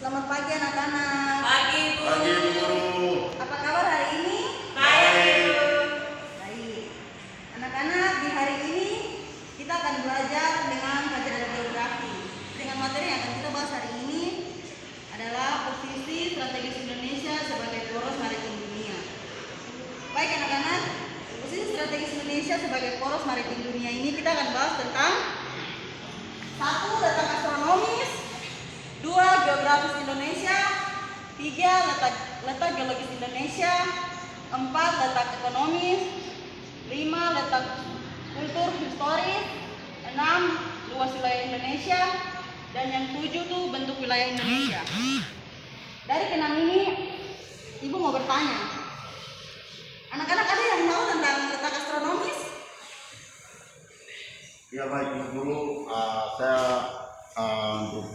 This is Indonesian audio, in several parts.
Selamat pagi anak-anak. Pagi, Bu. Pagi, Bu Guru. Apa kabar hari ini? Baik, Bu. Baik. Anak-anak, di hari ini kita akan belajar dengan pelajaran geografi. Dengan materi yang akan kita bahas hari ini adalah posisi strategis Indonesia sebagai poros maritim dunia. Baik anak-anak, posisi strategis Indonesia sebagai poros maritim dunia ini kita akan bahas tentang 1. Letak astronomis, 2. Geografis Indonesia, 3. Letak geologis Indonesia, 4. Letak ekonomis, 5. Letak kultur historis, 6. Luas wilayah Indonesia, dan yang 7 tuh bentuk wilayah Indonesia. Dari ke-6 ini Ibu mau bertanya, anak-anak ada yang tahu tentang letak astronomis? Ya baik Bu Guru, saya untuk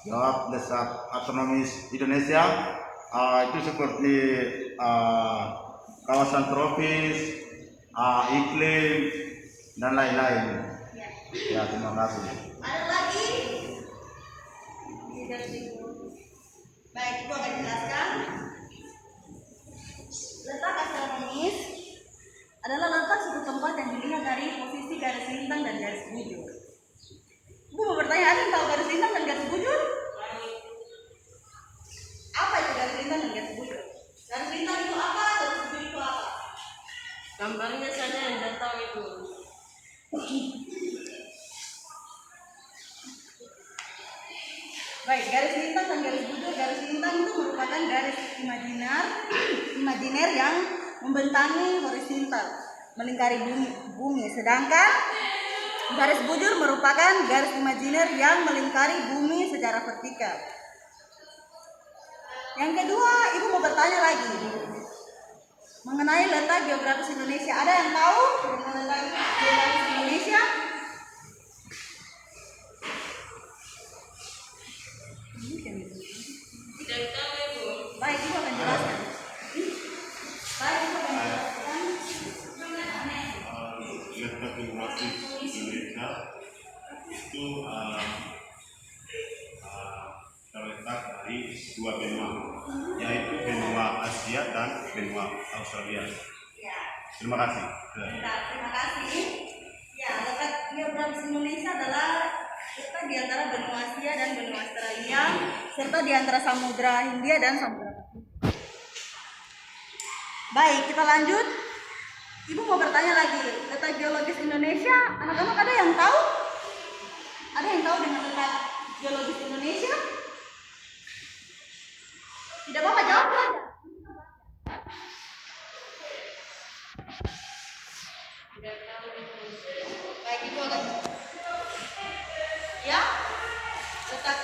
jawab letak astronomis Indonesia itu seperti kawasan tropis, iklim dan lain-lain. Ya, terima kasih. Ada lagi? Baik, Ibu akan jelaskan. Letak astronomis adalah letak suatu tempat yang dilihat dari posisi garis lintang dan garis bujur. Ibu mau bertanya, ada yang tahu garis lintang dan garis bujur? Apa itu garis lintang dan garis bujur? Garis lintang itu apa? Garis bujur itu apa? Gambarnya saja yang tidak tahu itu. Baik, garis lintang dan garis bujur. Garis lintang itu merupakan garis imajiner yang membentangi horizontal, melingkari bumi. Sedangkan garis bujur merupakan garis imajiner yang melingkari bumi secara vertikal. Yang kedua, Ibu mau bertanya lagi mengenai letak geografis Indonesia. Ada yang tahu mengenai letak geografis Indonesia? Tidak tahu, Ibu. Baik, Ibu akan jelaskan. Baik, Ibu akan jelaskan. Letak geografis Indonesia itu terletak dari dua benua, yaitu benua Asia dan benua Australia. Ya. Terima kasih. Terima kasih. Ya, letak geografis Indonesia adalah letak di antara benua Asia dan benua Australia, serta di antara Samudra Hindia dan Samudra Pasifik. Baik, kita lanjut. Ibu mau bertanya lagi, letak geologis Indonesia, anak-anak ada yang tahu? Ada yang tahu dengan letak geologis Indonesia? Tidak apa-apa, jawab saja. Tidak tahu, Ibu. Baik, Ibu akan. Ya, letak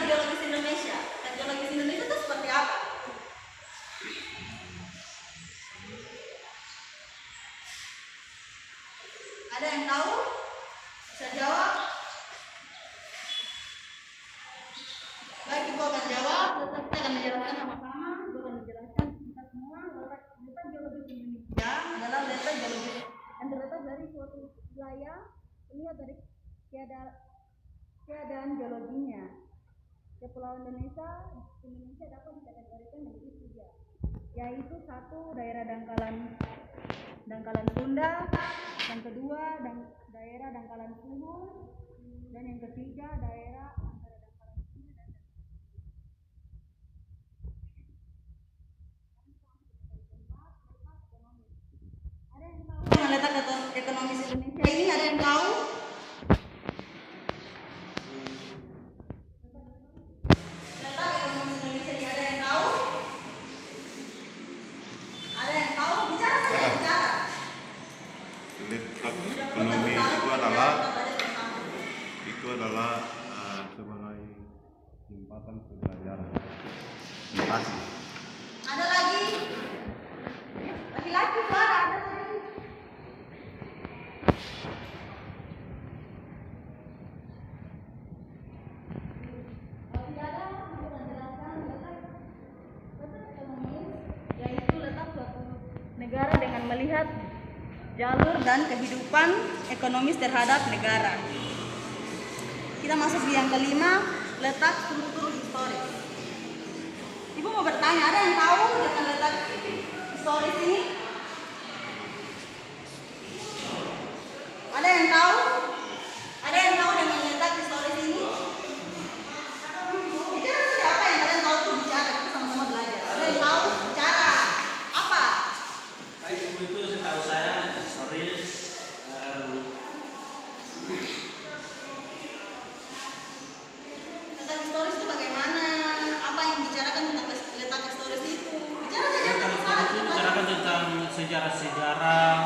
geologis Indonesia. Letak geologis Indonesia itu seperti apa? Ada yang tahu? Bisa jawab? Baik, Ibu akan jawab. Kita akan menjelaskan sama-sama. Ibu akan menjelaskan kita semua. Letak geologis Indonesia adalah letak geologis yang terletak dari suatu wilayah melihat dari keadaan geologinya. Kepulauan Indonesia dapat dikategorikan menjadi 3, yaitu 1. Daerah dangkalan Sunda, yang kedua daerah dangkalan Pulau, dan yang ketiga daerah antara dangkalan Sunda dan ada yang tahu dengan letak ekonomis Indonesia ini? Ada yang tahu? Letak ekonomis Indonesia ini ada yang tahu? Ada yang tahu? Bicara saja, bicara. Letak ekonomi itu adalah sebagai jembatan pembelajaran. Terima kasih. Ada lagi? Laki-laki suara ada lagi? Kalau tidak ada, aku akan jelaskan letak ekonomis, yaitu letak suatu negara dengan melihat jalur dan kehidupan ekonomis terhadap negara. Kita masuk di yang kelima, letak struktur historis. Ibu mau bertanya, ada yang tahu dengan letak historis ini? Ada yang tahu? Ada yang tahu dengan letak historis ini? Bicara saja apa yang kalian tahu tuh bicara, kita sama-sama belajar. Ada yang tahu bicara apa? Itu setahu saya historis Letak historis itu bagaimana? Apa yang dibicarakan tentang letak historis itu? Bicara saja. kalau itu bicarakan tentang sejarah-sejarah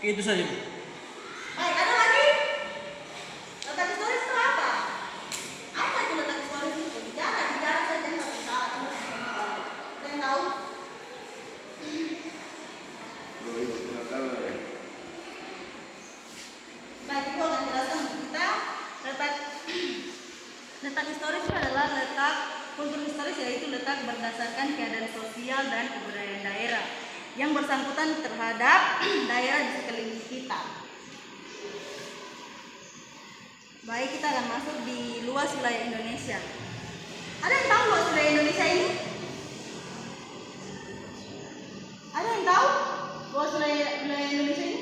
itu saja Bu. Baik, ada lagi? Letak historis itu apa? Apa itu letak historis itu? Bicara saja nggak bisa. Ada yang tahu? Baik, ibu akan jelaskan untuk kita letak historis itu adalah letak kultur historis, yaitu letak berdasarkan keadaan sosial dan kebudayaan daerah yang bersangkutan terhadap daerah di sekeliling kita. Baik, kita akan masuk di luas wilayah Indonesia. Ada yang tahu luas wilayah Indonesia ini? Ada yang tahu luas wilayah Indonesia ini?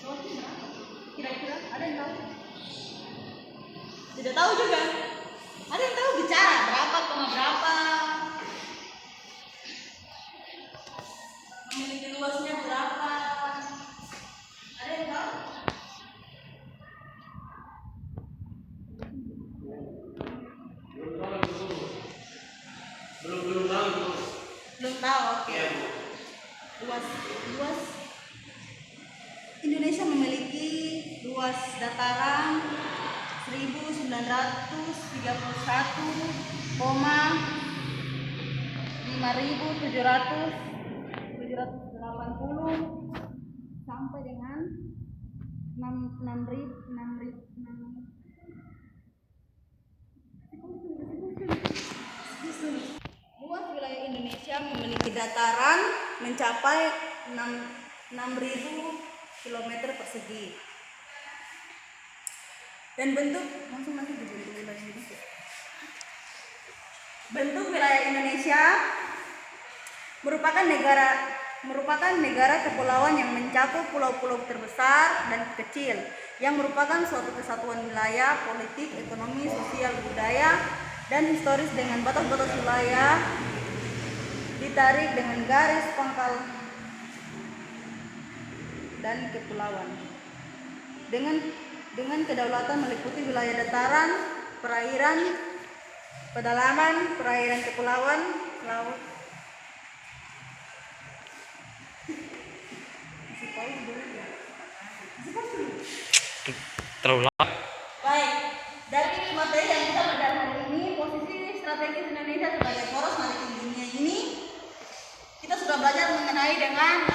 Luasnya berapa? Kira-kira ada yang tahu? Tidak tahu juga. Ada yang tahu bicara berapa koma berapa? Memiliki luasnya berapa? Ada yang tahu? Belum tahu, oke. Luas Indonesia memiliki luas dataran 1931,5780 sampai dengan 6.000. Luas wilayah Indonesia memiliki dataran mencapai 6.000 km persegi. Dan bentuk wilayah Indonesia merupakan negara kepulauan yang mencakup pulau-pulau terbesar dan kecil yang merupakan suatu kesatuan wilayah, politik, ekonomi, sosial, budaya, dan historis dengan batas-batas wilayah ditarik dengan garis pangkal dan kepulauan. Dengan kedaulatan meliputi wilayah dataran, perairan, pedalaman, perairan kepulauan, laut. Terlalu lama. Baik, dari materi yang kita belajar hari ini, posisi strategis Indonesia sebagai poros maritim dunia ini, kita sudah belajar mengenai dengan